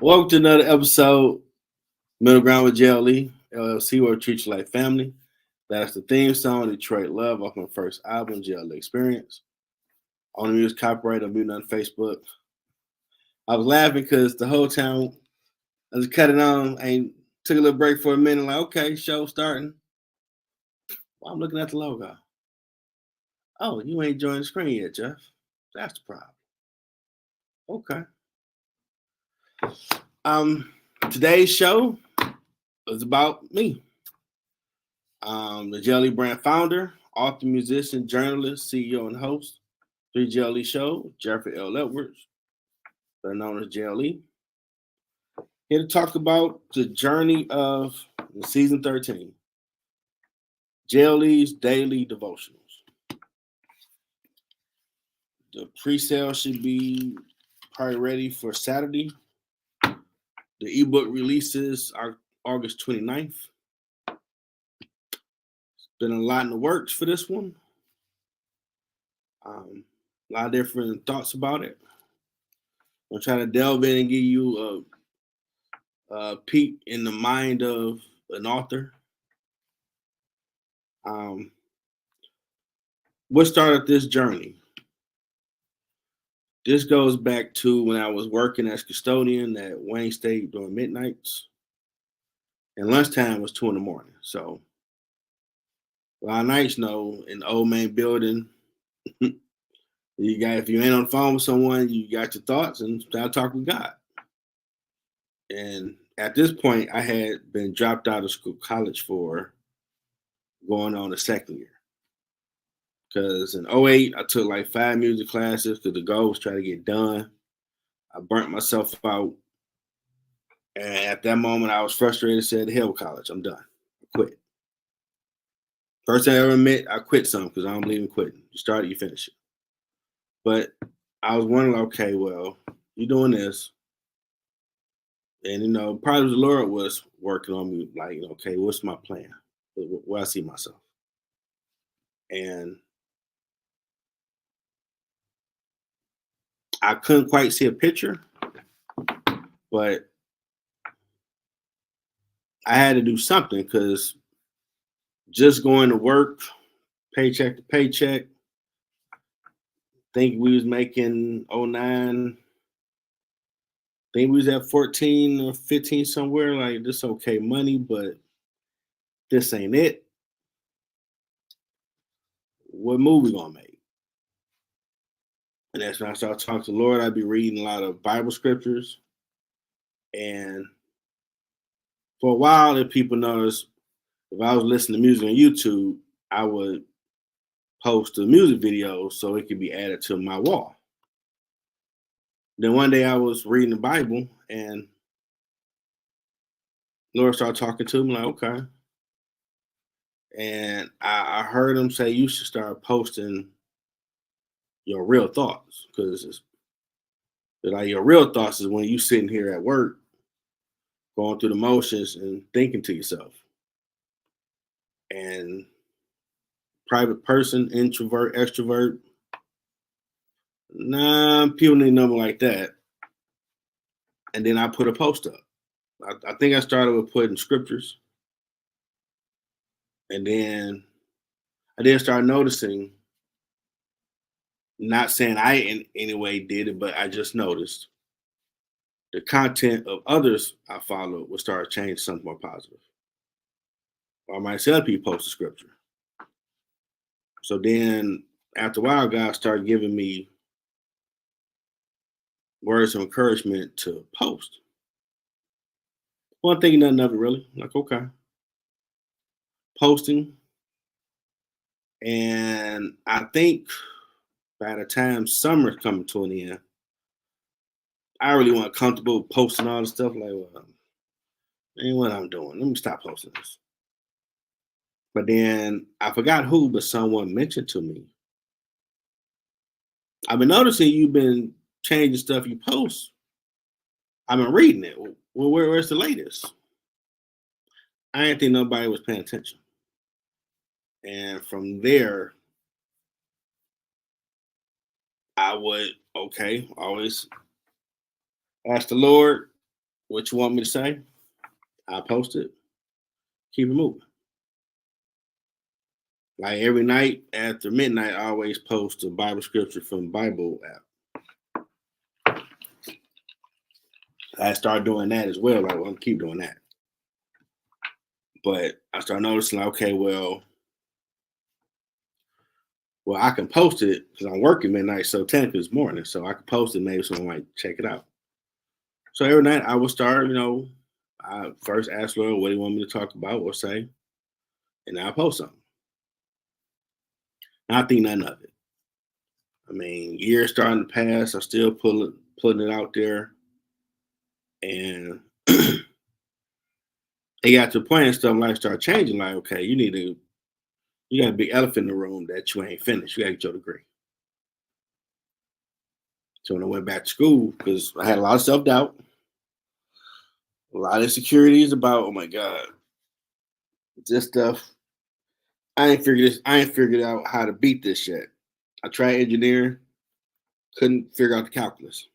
Welcome to another episode, Middle Ground with JLE, L.L.C, where we treat you like family. That's the theme song, Detroit Love, off my first album, JLE Experience. On the music copyright, I'm muting on Facebook. I was laughing because the whole time I was cutting on and took a little break for a minute, like, okay, show starting. Well, I'm looking at the logo. Oh, you ain't joined the screen yet, Jeff. That's the problem. Okay. Today's show is about me. The JLE brand founder, author, musician, journalist, CEO, and host. 3 JLE Show, Jeffrey L. Edwards, better known as JLE. Here to talk about the journey of season 13, JLE's daily devotionals. The pre-sale should be probably ready for Saturday. The ebook releases are August 29th. Been a lot in the works for this one. A lot of different thoughts about it. I'm trying to delve in and give you a peek in the mind of an author. What started this journey? This goes back to when I was working as custodian at Wayne State during midnights, and lunchtime was 2 a.m. So a lot of nights, in the old main building, if you ain't on the phone with someone, you got your thoughts and start talking with God. And at this point, I had been dropped out of college for going on the second year. Because in 2008, I took like 5 music classes because the goal was try to get done. I burnt myself out. And at that moment, I was frustrated, said, hell with college, I'm done. I quit. First thing I ever admit, I quit something because I don't believe in quitting. You start it, you finish it. But I was wondering, okay, well, you're doing this. And, probably the Lord was working on me, like, okay, what's my plan? Where I see myself. And I couldn't quite see a picture, but I had to do something because just going to work, paycheck to paycheck, think we was making 09, think we was at 14 or 15 somewhere, like this okay money, but this ain't it. What movie gonna make? And that's when I started talking to the Lord. I'd be reading a lot of Bible scriptures. And for a while, if people noticed, if I was listening to music on YouTube, I would post a music video so it could be added to my wall. Then one day I was reading the Bible and Lord started talking to me, like, okay. And I heard him say, you should start posting your real thoughts, because like your real thoughts is when you sitting here at work, going through the motions and thinking to yourself. And private person, introvert, extrovert, nah, people need a number like that. And then I put a post up. I think I started with putting scriptures. And then I did start noticing, not saying I in any way did it, but I just noticed the content of others I followed would start changing something more positive. Or I might see other people post the scripture. So then after a while, God started giving me words of encouragement to post. Well, I'm thinking nothing of it really. Like, okay. Posting. And I think by the time summer's coming to an end, I really want comfortable posting all the stuff. Like, well, ain't what I'm doing. Let me stop posting this. But then I forgot who, but someone mentioned to me, I've been noticing you've been changing stuff you post. I've been reading it. Well, where's the latest? I didn't think nobody was paying attention. And from there, I would, always ask the Lord what you want me to say. I post it, keep it moving. Like every night after midnight, I always post a Bible scripture from the Bible app. I started doing that as well. Like, I'm keep doing that. But I started noticing, like, okay, well, I can post it because I'm working midnight, so technically it's morning. So I can post it, maybe someone might check it out. So every night I will start, I first ask Lord, what do you want me to talk about or say? And I'll post something. And I think none of it. I mean, years starting to pass, I'm still putting it out there. And it got to a point and stuff like started changing. Like, okay, you got a big elephant in the room that you ain't finished. You got to get your degree. So when I went back to school, because I had a lot of self doubt, a lot of insecurities about, oh my God, this stuff. I ain't figured out how to beat this yet. I tried engineering, couldn't figure out the calculus.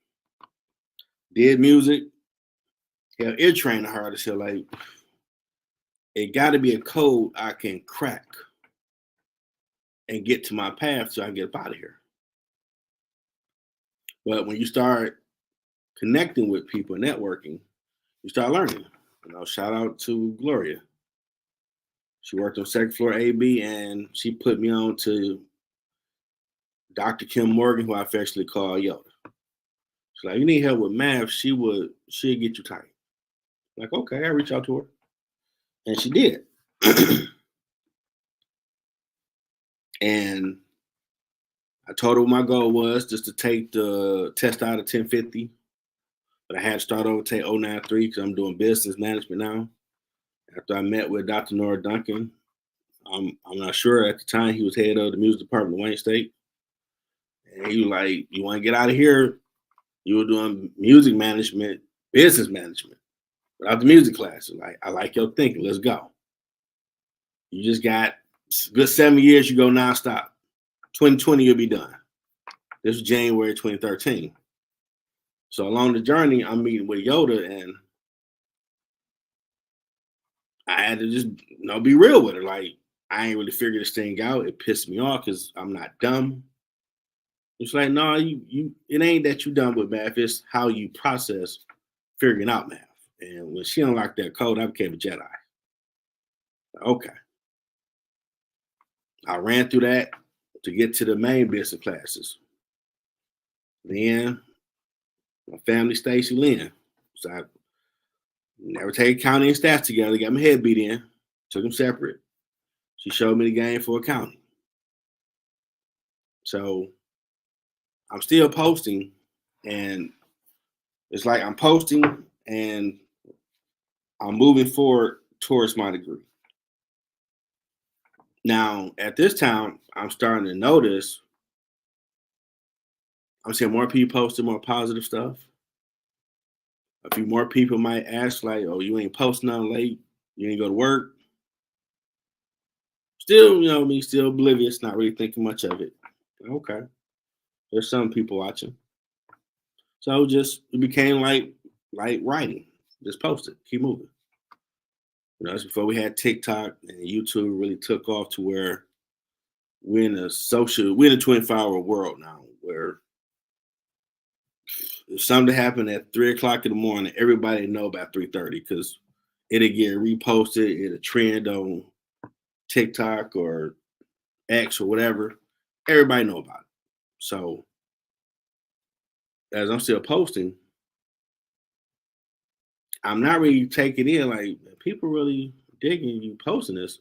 Did music, hell, ear training hard as hell. Like, it got to be a code I can crack and get to my path so I can get up out of here. But when you start connecting with people, networking, you start learning. Shout out to Gloria. She worked on second floor AB, and she put me on to Dr. Kim Morgan, who I affectionately call Yoda. She's like, you need help with math, she'll get you tight. Like, okay, I reach out to her. And she did. And I told her what my goal was, just to take the test out of 1050. But I had to start over, take 093 because I'm doing business management now. After I met with Dr. Nora Duncan, I'm not sure at the time, he was head of the music department of Wayne State. And he was like, you want to get out of here? You were doing music management, business management, without the music classes. Like, I like your thinking. Let's go. You just got a good 7 years. You go nonstop. 2020, you'll be done. This was January 2013. So along the journey, I'm meeting with Yoda, and I had to just, be real with her. Like, I ain't really figured this thing out. It pissed me off because I'm not dumb. It's like, no, it ain't that you dumb with math. It's how you process figuring out math. And when she unlocked that code, I became a Jedi. Okay. I ran through that to get to the main business classes. Then my family, Stacy Lynn. So I never take accounting and stats together. Got my head beat in. Took them separate. She showed me the game for accounting. So I'm still posting, and it's like I'm posting and I'm moving forward towards my degree. Now, at this time, I'm starting to notice I'm seeing more people posting more positive stuff. A few more people might ask, like, oh, you ain't posting nothing late. You ain't go to work. Still, me still oblivious, not really thinking much of it. Okay. There's some people watching. So it became like writing. Just post it. Keep moving. That's before we had TikTok and YouTube really took off to where we're in a 24-hour world now where if something happened at 3:00 in the morning, everybody know about 3:30 because it'll get reposted, it'll trend on TikTok or X or whatever. Everybody know about it. So as I'm still posting, I'm not really taking in like people really digging you posting this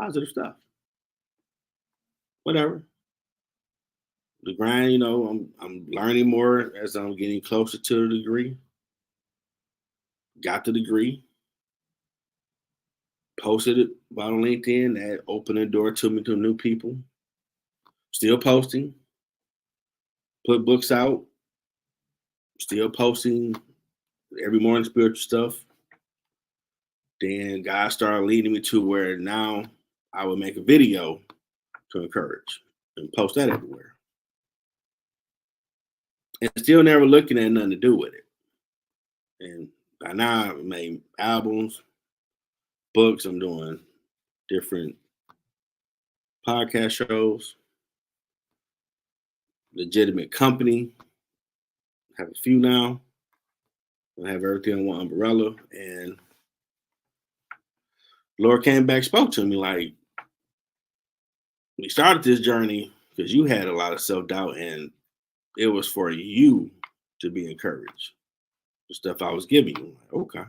positive stuff. Whatever. The grind, I'm learning more as I'm getting closer to the degree. Got the degree. Posted it about on LinkedIn. That opened the door to me to new people. Still posting. Put books out. Still posting every morning spiritual stuff. Then God started leading me to where now I would make a video to encourage and post that everywhere. and still never looking at nothing to do with it. And by now I made albums, books. I'm doing different podcast shows, legitimate company. Have a few now. I have everything on one umbrella. And Lord came back, spoke to me like, we started this journey because you had a lot of self-doubt, and it was for you to be encouraged. The stuff I was giving you. Like, okay.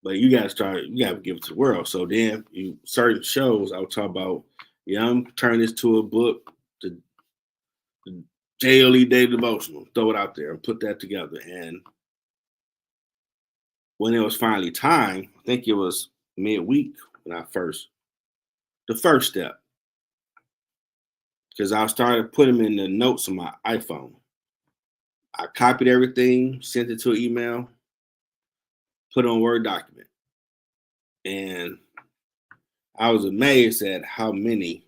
But you gotta start, you gotta give it to the world. So then you certain shows I would talk about, yeah, I'm turning this to a book, the JLE Daily Devotional, throw it out there and put that together. And when it was finally time, I think it was midweek when the first step, because I started putting them in the notes on my iPhone. I copied everything, sent it to an email, put it on Word document. And I was amazed at how many.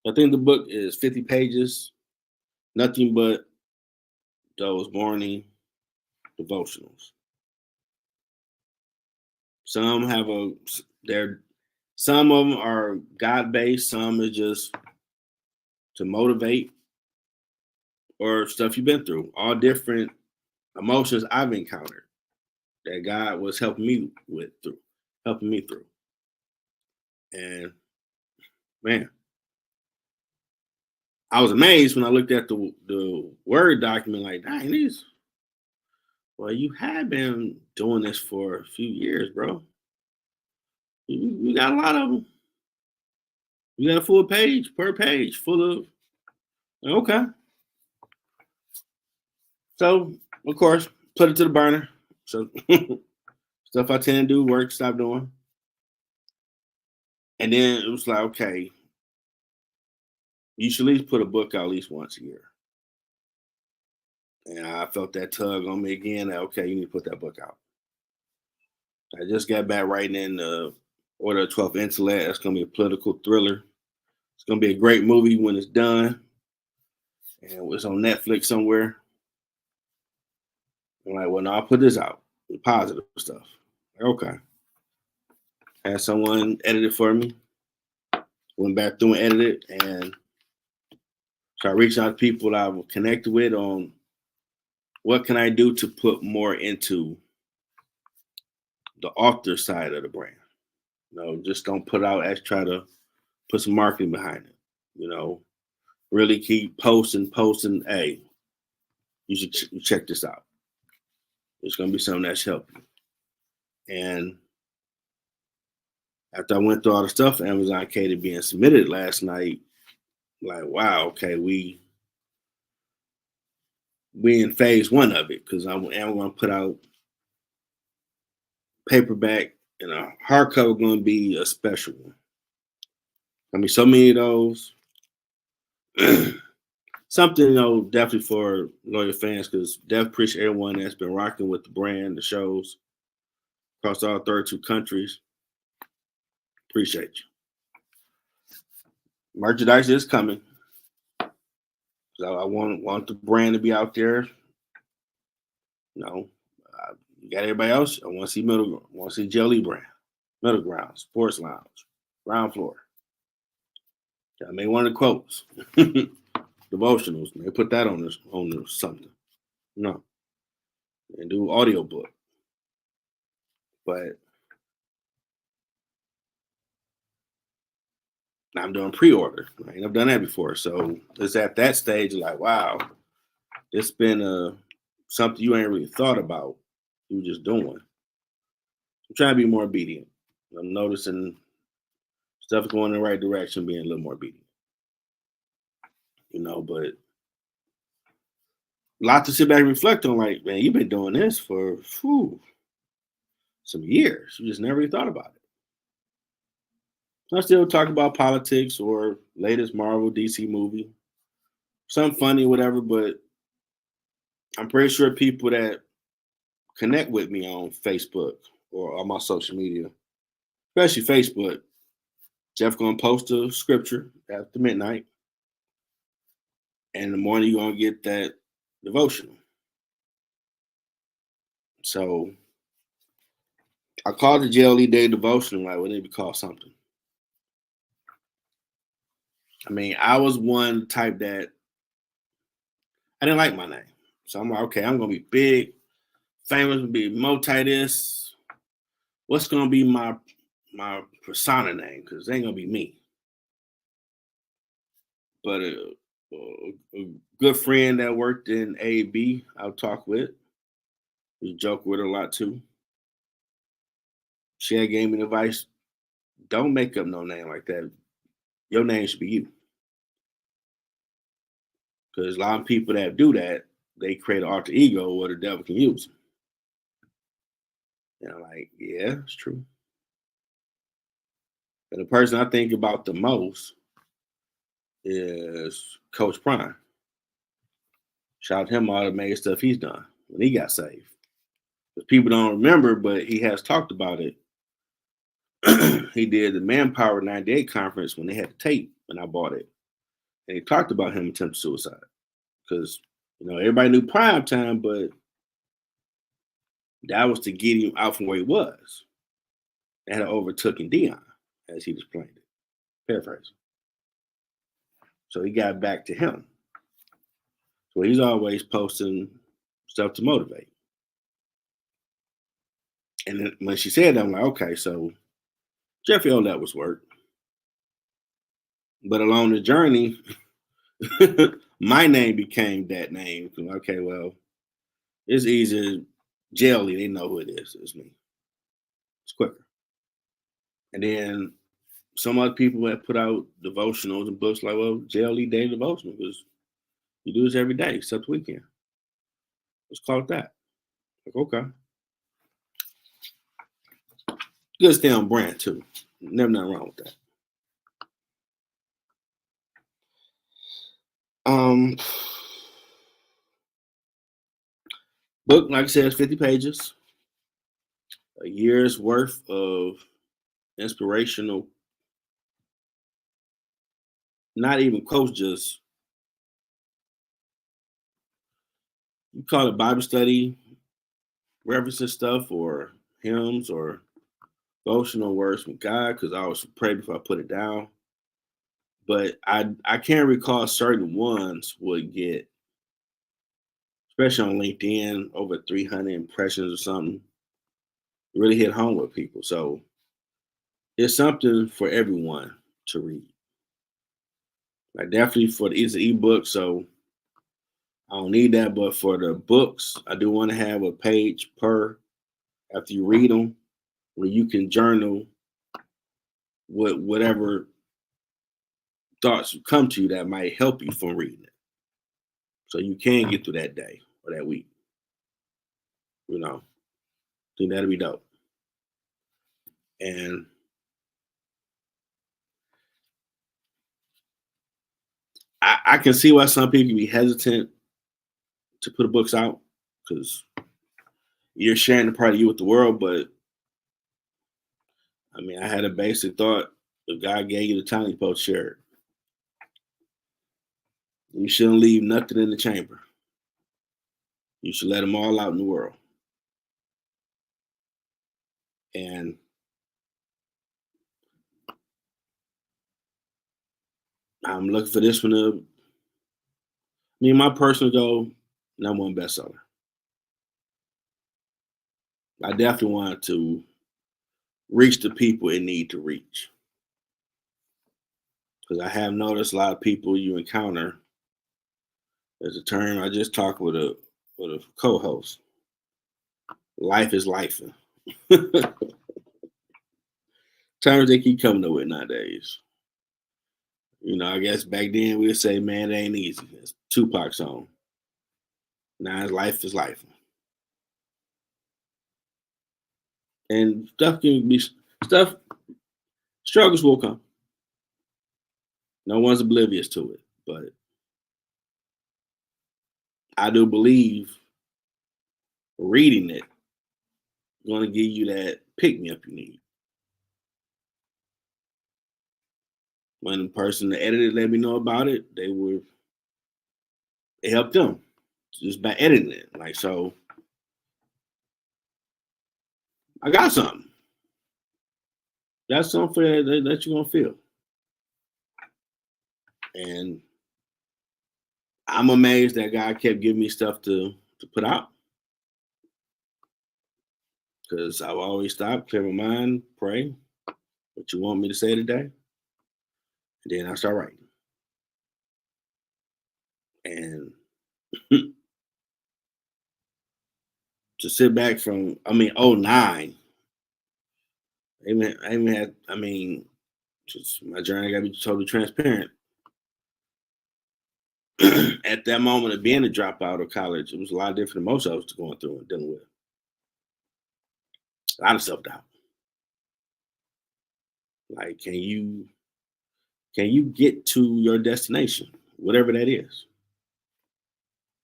I think the book is 50 pages, nothing but those morning devotionals. Some have some of them are God-based, some is just to motivate or stuff you've been through. All different emotions I've encountered that God was helping me through. And man, I was amazed when I looked at the Word document, like, dang, well, you have been doing this for a few years, bro. You got a lot of them. You got a full page per page full of, okay. So, of course, put it to the burner. So, stuff I tend to do, work, stop doing. And then it was like, okay, you should at least put a book out at least once a year. And I felt that tug on me again. That, okay, you need to put that book out. I just got back writing in Order of 12th Intellect. That's going to be a political thriller. It's going to be a great movie when it's done. And it's on Netflix somewhere. I'm like, well, no, I'll put this out. The positive stuff. Okay. Had someone edit it for me. Went back through and edited it, and started reaching out to people I was connected with on what can I do to put more into the author side of the brand. Just don't put out as try to put some marketing behind it. Really keep posting. Hey, you should check this out. It's going to be something that's helping. And after I went through all the stuff Amazon catered being submitted last night, like, wow, okay, we in phase one of it, because I'm going to put out paperback, and a hardcover going to be a special one. I mean, so many of those. Something, definitely for loyal fans, because definitely appreciate everyone that's been rocking with the brand, the shows across all 32 countries. Appreciate you. Merchandise is coming. So I want the brand to be out there. You got everybody else. I want to see JLE brand, Middle Ground, Sports Lounge, Ground Floor. I made one of the quotes. Devotionals. They put that on something. No. And do audio book. But I'm doing pre-order. I ain't never done that before. So it's at that stage, like, wow, it's been something you ain't really thought about. You just doing. I'm trying to be more obedient. I'm noticing stuff going in the right direction, being a little more obedient. But a lot to sit back and reflect on. Like, man, you've been doing this for some years. You just never really thought about it. I still talk about politics or latest Marvel, DC movie, something funny, whatever. But I'm pretty sure people that connect with me on Facebook or on my social media, especially Facebook, Jeff gonna post a scripture after midnight. And in the morning, you're going to get that devotional. So I called the JLE Day Devotional, like, what did it call something? I mean, I was one type that I didn't like my name. So I'm like, okay, I'm going to be big, famous, be multi this. What's going to be my persona name? Because it ain't going to be me. But a good friend that worked in A&B, I'll talk with. We joke with her a lot too. She had gave me advice: don't make up no name like that. Your name should be you. Because a lot of people that do that, they create an alter ego where the devil can use them. And I'm like, yeah, it's true. And the person I think about the most is Coach Prime. Shout him all the amazing stuff he's done when he got saved. Because people don't remember, but he has talked about it. He did the Manpower 98 conference when they had the tape, and I bought it. And he talked about him attempting suicide. Because, everybody knew Prime Time, but that was to get him out from where he was. They had overtaken Dion, as he explained it. Paraphrasing. So he got back to him. So he's always posting stuff to motivate. And then when she said that, I'm like, okay, so Jeffrey O. that was work. But along the journey, my name became that name. Okay, well, it's easier. JLE, they know who it is. It's me. It's quicker. And then some other people that put out devotionals and books like, well, JLE Day Devotional, because you do this every day except the weekend. Let's call it that. Like, okay. Good stay on brand too. Never nothing wrong with that. Book, like I said, is 50 pages. A year's worth of inspirational, not even quotes, just you call it Bible study, referencing stuff or hymns or devotional words from God, because I always pray before I put it down. But I can't recall certain ones would get, especially on LinkedIn, over 300 impressions or something. Really hit home with people. So it's something for everyone to read. Like definitely for it's an ebook, so I don't need that. But for the books, I do want to have a page per after you read them, where you can journal whatever thoughts come to you that might help you from reading it, so you can get through that day or that week. I think that'd be dope. And I can see why some people be hesitant to put books out, because you're sharing the part of you with the world. But I mean, I had a basic thought: if God gave you the time, you're supposed to share it. You shouldn't leave nothing in the chamber. You should let them all out in the world. And I'm looking for this one to, my personal goal, #1 bestseller. I definitely want to reach the people it need to reach. Because I have noticed a lot of people you encounter, there's a term I just talked with a co-host. Life is life. Terms they keep coming up with nowadays. I guess back then we'd say, man, it ain't easy. It's Tupac's song. Now it's life is life. And struggles will come. No one's oblivious to it. But I do believe reading it going to give you that pick me up you need. When the person that edited let me know about it, they were it helped them just by editing it. Like, so I got something. That's something that you're gonna feel. And I'm amazed that God kept giving me stuff to put out because I've always stopped, clear my mind, pray what you want me to say today, and then I start writing. And to sit back from, I mean, '09, I even had, I mean, just my journey got to be totally transparent. At that moment of being a dropout of college, it was a lot different than most of us going through and dealing with. A lot of self doubt. Like, can you get to your destination, whatever that is?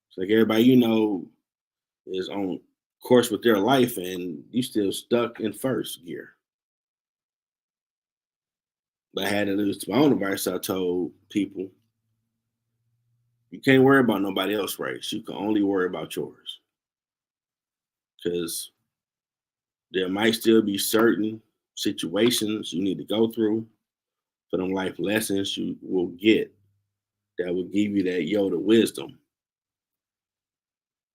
It's like everybody you know is on course with their life, and you still stuck in first gear. But I had to lose my own advice. I told people, you can't worry about nobody else's race. You can only worry about yours. Because there might still be certain situations you need to go through for them life lessons you will get that will give you that Yoda wisdom.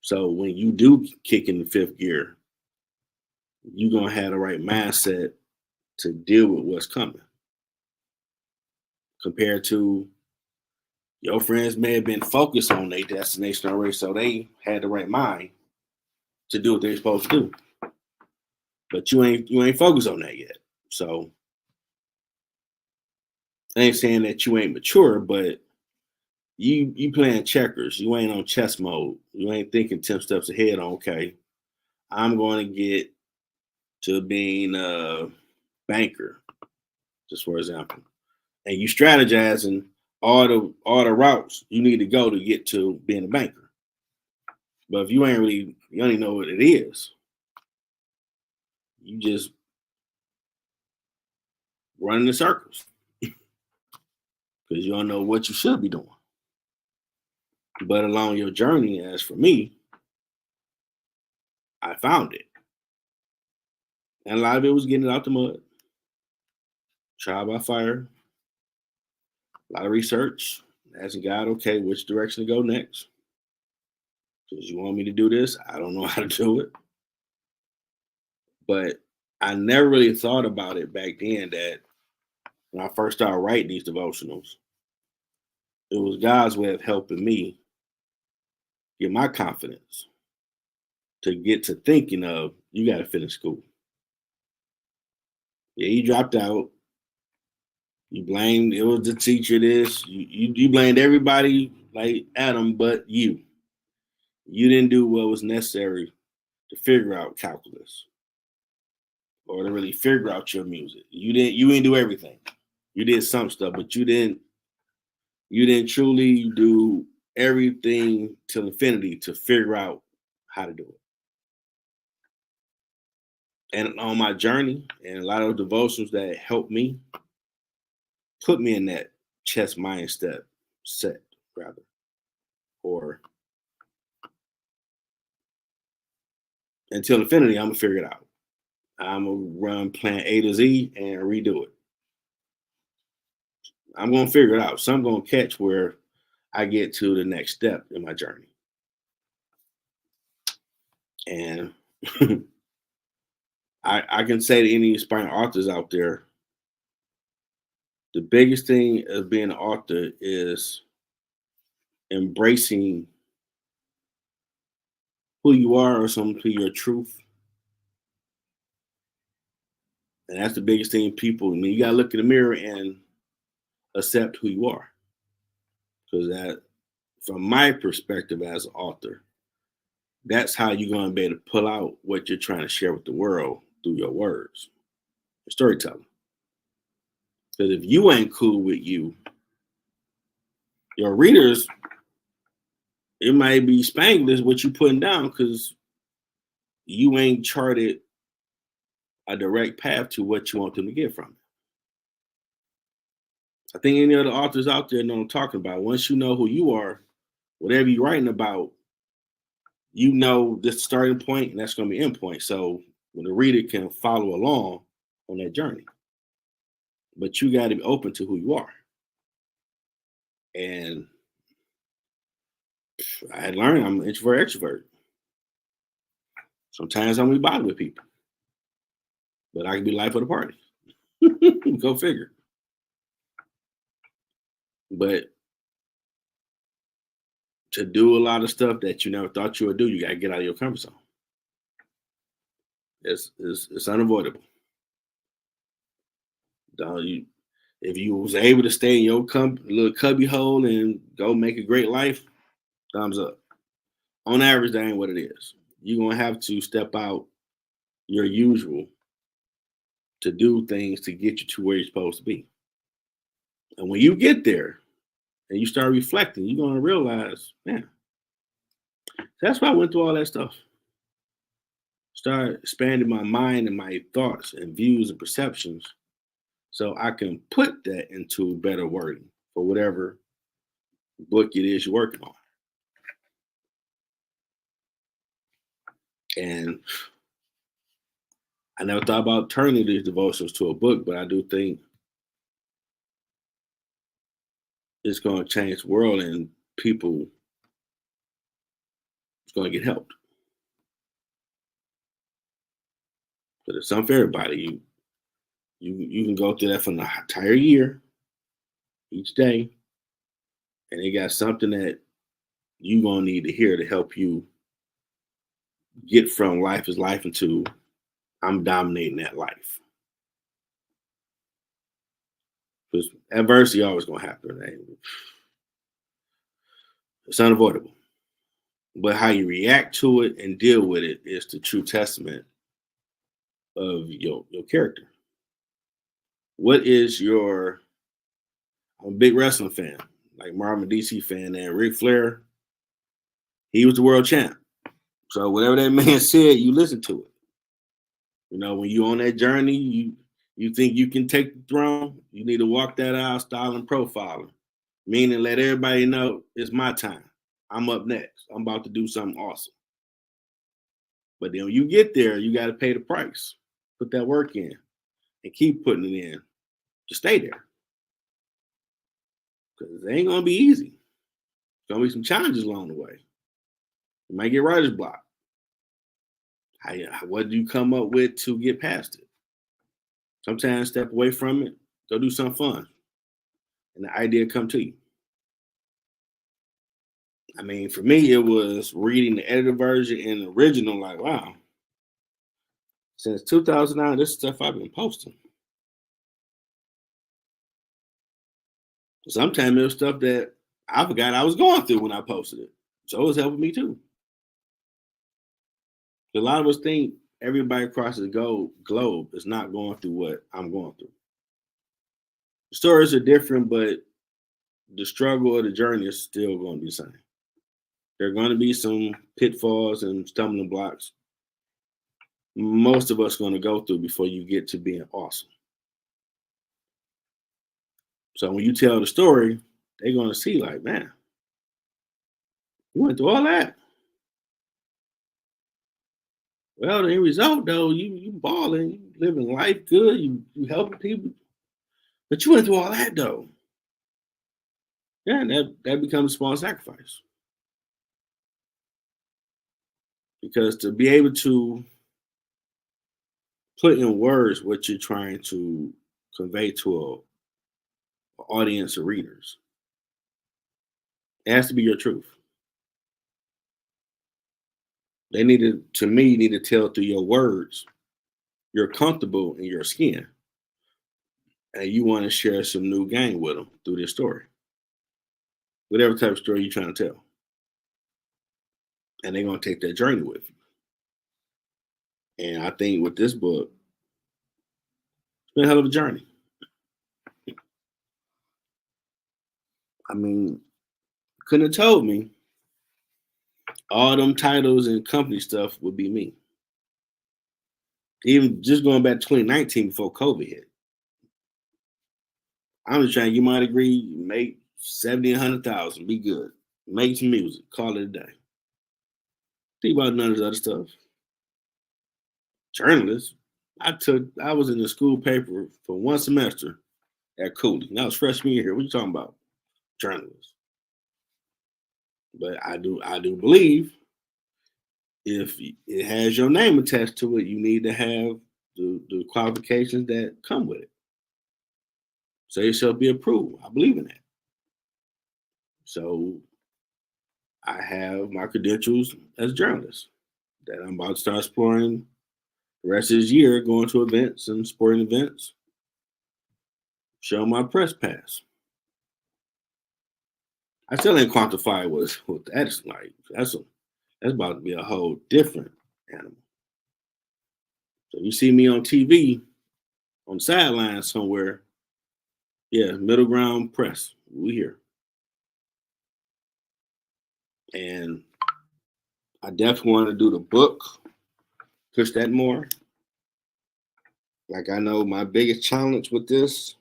So when you do kick in the fifth gear, you're gonna have the right mindset to deal with what's coming. Compared to your friends may have been focused on their destination already, so they had the right mind to do what they're supposed to do. But you ain't focused on that yet. So I ain't saying that you ain't mature, but you playing checkers. You ain't on chess mode. You ain't thinking 10 steps ahead on, okay, I'm going to get to being a banker, just for example. And you strategizing all the routes you need to go to get to being a banker. But if you don't even know what it is, you just running in circles because you don't know what you should be doing. But along your journey, as for me, I found it. And a lot of it was getting it out the mud, trial by fire, a lot of research, asking God, okay, which direction to go next? Because you want me to do this? I don't know how to do it. But I never really thought about it back then that when I first started writing these devotionals, it was God's way of helping me get my confidence to get to thinking of, you got to finish school. Yeah, you dropped out. You blamed, it was the teacher, this. You blamed everybody like Adam but you. You didn't do what was necessary to figure out calculus or to really figure out your music. You didn't do everything. You did some stuff, but you didn't truly do everything to infinity to figure out how to do it. And on my journey and a lot of devotions that helped me put me in that chess mindset set rather, or until infinity, I'm gonna figure it out. I'm gonna run plan A to Z and redo it. I'm gonna figure it out. So I'm gonna catch where I get to the next step in my journey. And I can say to any aspiring authors out there, the biggest thing of being an author is embracing who you are or some to your truth. And that's the biggest thing people, I mean, you gotta look in the mirror and accept who you are. Because that, from my perspective as an author, that's how you're gonna be able to pull out what you're trying to share with the world through your words, your storytelling. Because if you ain't cool with you, your readers, it might be Spanglish what you putting down because you ain't charted a direct path to what you want them to get from it. I think any other authors out there know what I'm talking about. Once you know who you are, whatever you're writing about, you know this starting point and that's going to be end point. So when the reader can follow along on that journey, but you got to be open to who you are. And I had learned I'm an introvert, extrovert. Sometimes I'm gonna be bothered with people, but I can be life of the party. Go figure. But to do a lot of stuff that you never thought you would do, you gotta get out of your comfort zone. It's unavoidable. You, if you was able to stay in your little cubby hole and go make a great life, thumbs up. On average, that ain't what it is. You're gonna have to step out your usual to do things to get you to where you're supposed to be. And when you get there and you start reflecting, you're gonna realize, man, that's why I went through all that stuff. Start expanding my mind and my thoughts and views and perceptions so I can put that into better wording for whatever book it is you're working on. And I never thought about turning these devotions to a book, but I do think it's going to change the world and people is going to get helped. But it's something for everybody. You can go through that for an entire year, each day, and they got something that you're going to need to hear to help you get from life is life into I'm dominating that life. Because adversity always going to happen. Right? It's unavoidable. But how you react to it and deal with it is the true testament of your character. What is your? I'm a big wrestling fan, like Marvin DC fan, and Ric Flair. He was the world champ. So whatever that man said, you listen to it. You know, when you on that journey, you think you can take the throne, you need to walk that out, style and profiling. Meaning let everybody know it's my time. I'm up next. I'm about to do something awesome. But then when you get there, you got to pay the price. Put that work in and keep putting it in to stay there. Because it ain't going to be easy. There's going to be some challenges along the way. You might get writer's block. What do you come up with to get past it? Sometimes step away from it, go do something fun, and the idea come to you. I mean, for me, it was reading the edited version and the original, like, wow. Since 2009, this stuff I've been posting. Sometimes it was stuff that I forgot I was going through when I posted it. So it was helping me too. A lot of us think everybody across the globe is not going through what I'm going through. The stories are different, but the struggle or the journey is still going to be the same. There are going to be some pitfalls and stumbling blocks. Most of us are going to go through before you get to being awesome. So when you tell the story, they're going to see like, man, you went through all that. Well, the end result, though, you balling, you living life good, you helping people. But you went through all that, though. Yeah, that becomes a small sacrifice. Because to be able to put in words what you're trying to convey to an audience of readers, it has to be your truth. They need to tell through your words, you're comfortable in your skin. And you want to share some new game with them through this story. Whatever type of story you're trying to tell. And they're going to take that journey with you. And I think with this book, it's been a hell of a journey. I mean, couldn't have told me all them titles and company stuff would be me. Even just going back to 2019 before COVID hit. I'm just trying to get my degree, make 70, 100,000, be good. make some music, call it a day. Think about none of this other stuff. Journalist. I was in the school paper for one semester at Cooley. That was freshman year. What you talking about? Journalist. But I do believe if it has your name attached to it, you need to have the qualifications that come with it. So it shall be approved. I believe in that. So I have my credentials as a journalist that I'm about to start exploring the rest of this year, going to events and sporting events, show my press pass. I still ain't quantify what that's like. That's about to be a whole different animal. So you see me on TV on the sideline somewhere, yeah, middle ground press. We here. And I definitely want to do the book, push that more. Like I know my biggest challenge with this,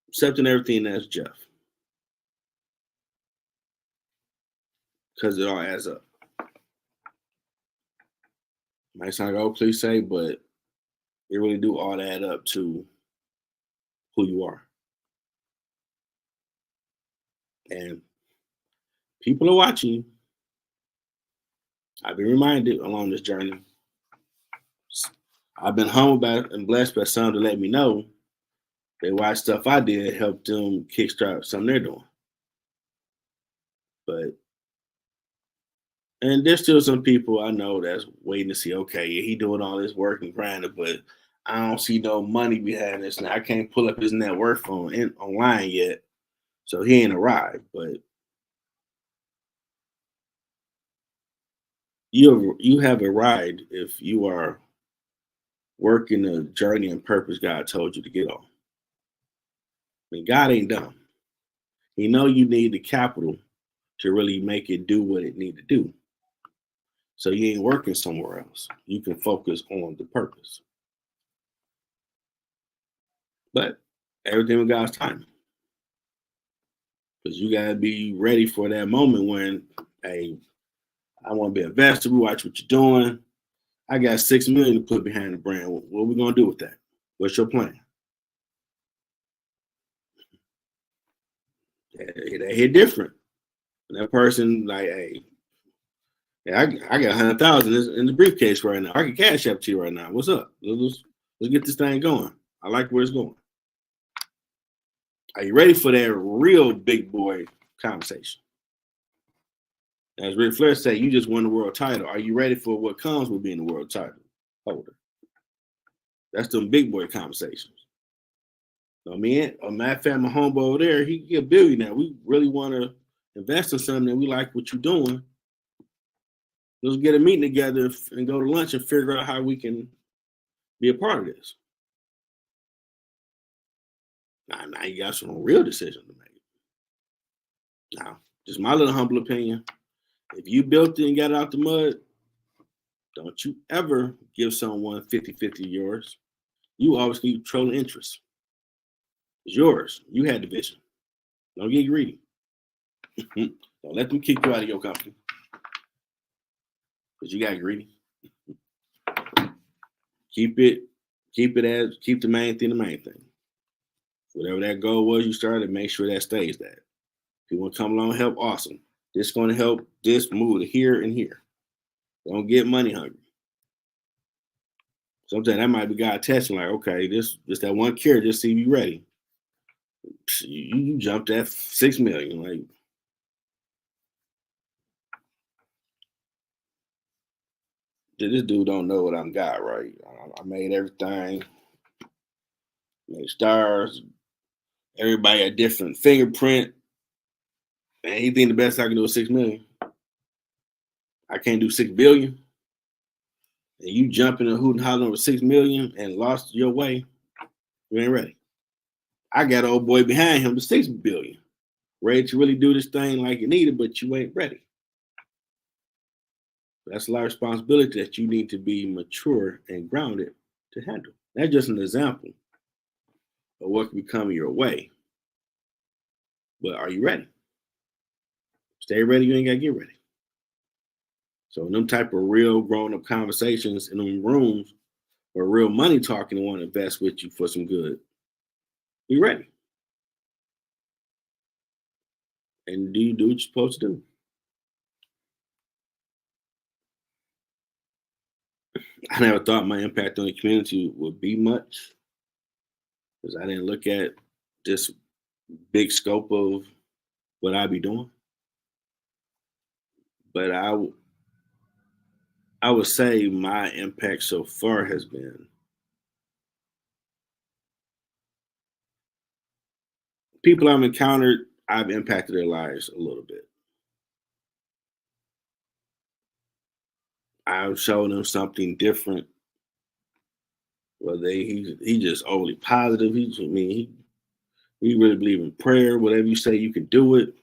accepting everything that's Jeff. Because it all adds up. Might sound like old cliche, but it really do all add up to who you are. And people are watching you. I've been reminded along this journey. I've been humbled by and blessed by some to let me know they watch stuff I did, help them kickstart something they're doing. And there's still some people I know that's waiting to see, okay, yeah, he doing all this work and grinding, but I don't see no money behind this. Now I can't pull up his net worth online yet, so he ain't arrived. But you have arrived if you are working the journey and purpose God told you to get on. I mean, God ain't dumb. He know you need the capital to really make it do what it need to do. So you ain't working somewhere else. You can focus on the purpose. But everything with God's timing. Because you gotta be ready for that moment when, hey, I want to be an investor. We watch what you're doing. I got $6 million to put behind the brand. What are we gonna do with that? What's your plan? They hit different. And that person like, hey, yeah, I got 100,000 in the briefcase right now. I can cash up to you right now. What's up? Let's get this thing going. I like where it's going. Are you ready for that real big boy conversation? As Ric Flair said, you just won the world title. Are you ready for what comes with being the world title holder? That's them big boy conversations. So me and Matt Family homeboy over there, he get a billionaire. We really want to invest in something that we like what you're doing. Let's get a meeting together and go to lunch and figure out how we can be a part of this. Now you got some real decisions to make. Now, just my little humble opinion. If you built it and got it out the mud, don't you ever give someone 50-50 yours. You always need controlling interest. It's yours. You had the vision. Don't get greedy. Don't let them kick you out of your company. Because you got greedy. Keep the main thing the main thing. Whatever that goal was you started, make sure that stays that. If you want to come along and help, awesome. This is going to help this move to here and here. Don't get money hungry. Sometimes that might be God testing, like, okay, this that one carrot, just see if you ready. You jumped at 6 million. Like, this dude don't know what I'm got, right? I made everything, made stars, everybody a different fingerprint. And he think the best I can do is 6 million. I can't do 6 billion. And you jumping and hooting hollering over 6 million and lost your way, you ain't ready. I got an old boy behind him to 6 billion, ready to really do this thing like you needed, but you ain't ready. That's a lot of responsibility that you need to be mature and grounded to handle. That's just an example of what can be coming your way. But are you ready? Stay ready, you ain't gotta get ready. So in them type of real grown-up conversations in them rooms where real money talking and want to invest with you for some good, be ready. And do you do what you're supposed to do? I never thought my impact on the community would be much because I didn't look at this big scope of what I be doing. But I would say my impact so far has been people I've encountered, I've impacted their lives a little bit. I've shown them something different. Well, he just overly positive. He really believe in prayer. Whatever you say, you can do it.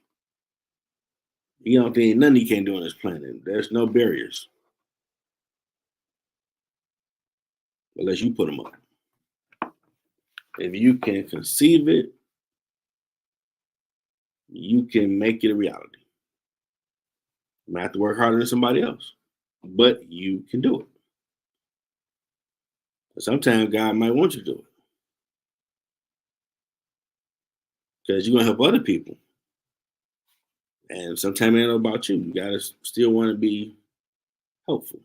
You don't think nothing he can't do on this planet. There's no barriers unless you put them up. If you can conceive it, you can make it a reality. You might have to work harder than somebody else, but you can do it. Sometimes God might want you to do it because you're gonna help other people. And sometimes it ain't about you. You gotta still want to be helpful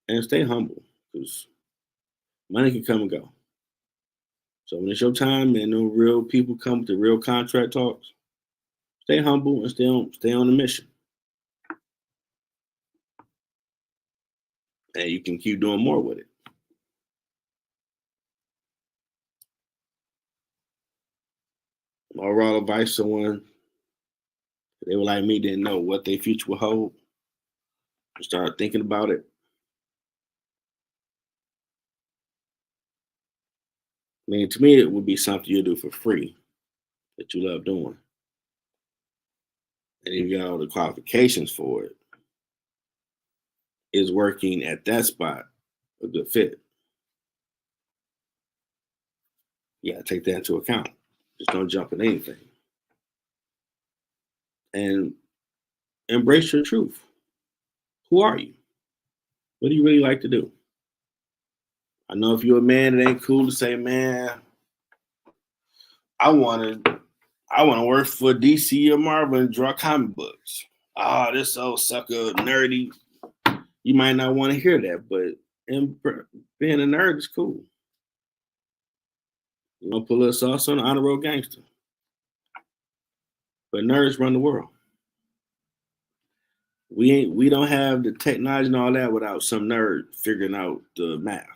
and stay humble because money can come and go. So when it's your time and no real people come to real contract talks, stay humble and stay on the mission. And you can keep doing more with it. Overall advice, someone they were like me didn't know what their future would hold. Start thinking about it. I mean, to me, it would be something you do for free that you love doing. And if you got all the qualifications for it, is working at that spot a good fit? Yeah, take that into account. Just don't jump at anything. And embrace your truth. Who are you? What do you really like to do? I know if you're a man, it ain't cool to say, man, I want to work for DC or Marvel and draw comic books. Ah, this old sucker nerdy. You might not want to hear that, but being a nerd is cool. You know, put a little sauce on honor roll gangster. But nerds run the world. We don't have the technology and all that without some nerd figuring out the math.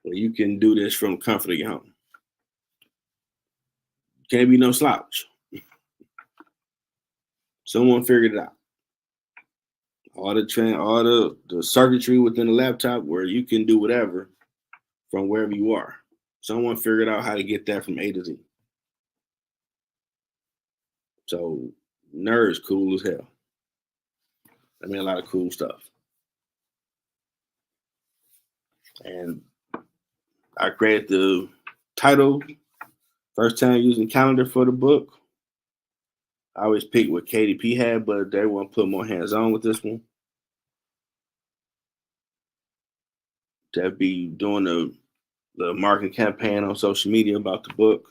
Well, you can do this from the comfort of your home. Can't be no slouch. Someone figured it out. All the circuitry within the laptop where you can do whatever from wherever you are. Someone figured out how to get that from A to Z. So nerds cool as hell. I mean a lot of cool stuff. And I created the title, first time using calendar for the book. I always pick what KDP had, but they want to put more hands on with this one. To be doing the marketing campaign on social media about the book.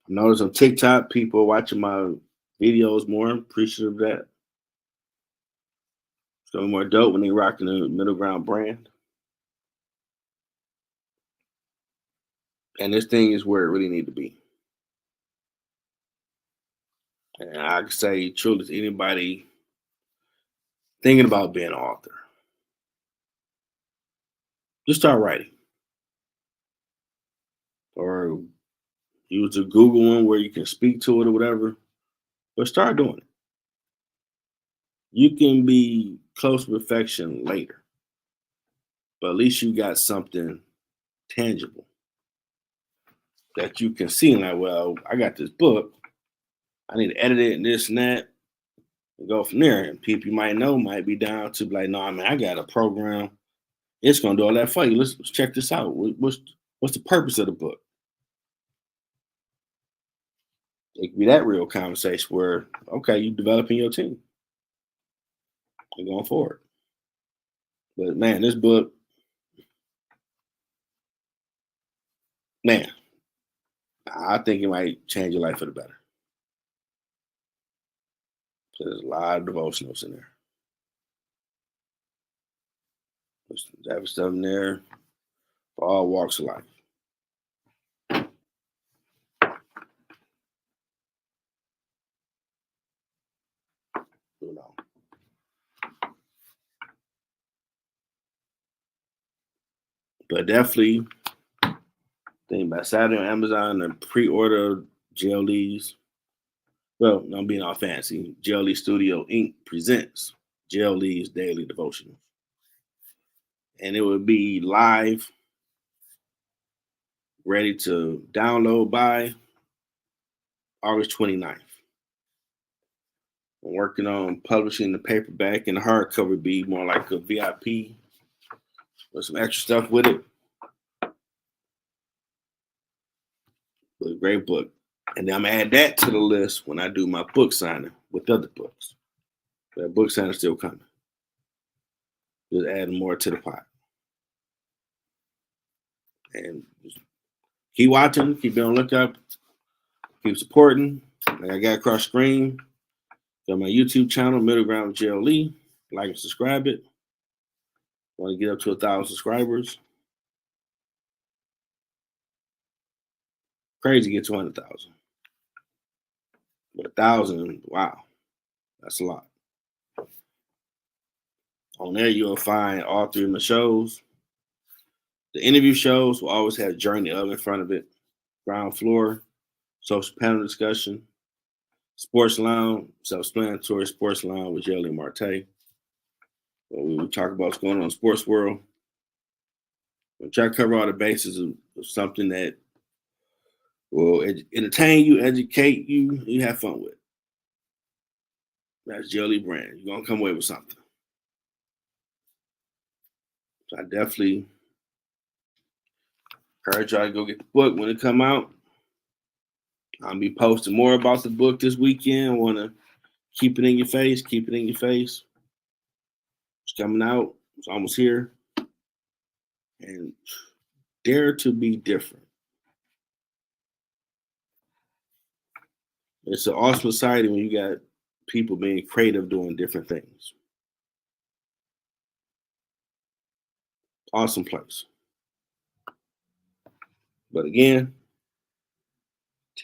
I noticed on TikTok, people are watching my videos more. I'm appreciative of that. It's gonna be more dope when they rocking the middle ground brand. And this thing is where it really need to be. And I can say truly to anybody thinking about being an author, just start writing. Or use the Google one where you can speak to it or whatever. But start doing it. You can be close to perfection later. But at least you got something tangible that you can see. Like, well, I got this book. I need to edit it and this and that and go from there. And people you might know might be down to be like, no, I mean, I got a program. It's gonna do all that for you. Let's check this out. What's the purpose of the book? It could be that real conversation where, okay, you developing your team and going forward. But man, this book, man, I think it might change your life for the better. There's a lot of devotionals in there. There's stuff in there for all walks of life. You know. But definitely think about Saturday on Amazon and pre-order JLEs. Well, I'm being all fancy. JLE Studio Inc. presents JLE's Daily Devotional. And it will be live, ready to download by August 29th. I'm working on publishing the paperback and the hardcover be more like a VIP with some extra stuff with it. But a great book. And then I'm gonna add that to the list when I do my book signing with other books. That book signing is still coming. Just adding more to the pot. And keep watching, keep being on the lookout, keep supporting. Like I got across the screen. Got my YouTube channel, Middle Ground with JLE. Like and subscribe it. Want to get up to 1,000 subscribers. Crazy to get 200,000. But 1,000, wow, that's a lot. On there, you'll find all three of my shows. The interview shows will always have Journey of in front of it. Ground floor, social panel discussion, sports lounge, self-explanatory sports lounge with JLE Marte. Where we will talk about what's going on in the sports world. We'll try to cover all the bases of something that will entertain you, educate you, you have fun with. That's JLE brand. You're going to come away with something. So I definitely encourage y'all to go get the book when it come out. I'll be posting more about the book this weekend. I want to keep it in your face. Keep it in your face. It's coming out. It's almost here. And dare to be different. It's an awesome society when you got people being creative doing different things. Awesome place. But again,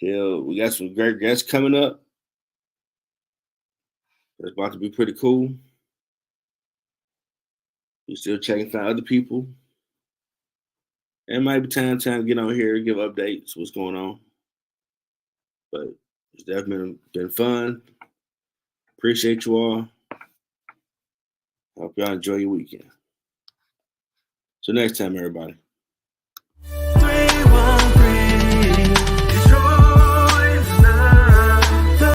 we got some great guests coming up. It's about to be pretty cool. You're still checking out other people. It might be time to get on here, give updates, what's going on. But it's definitely been fun. Appreciate you all. Hope y'all enjoy your weekend. So next time, everybody.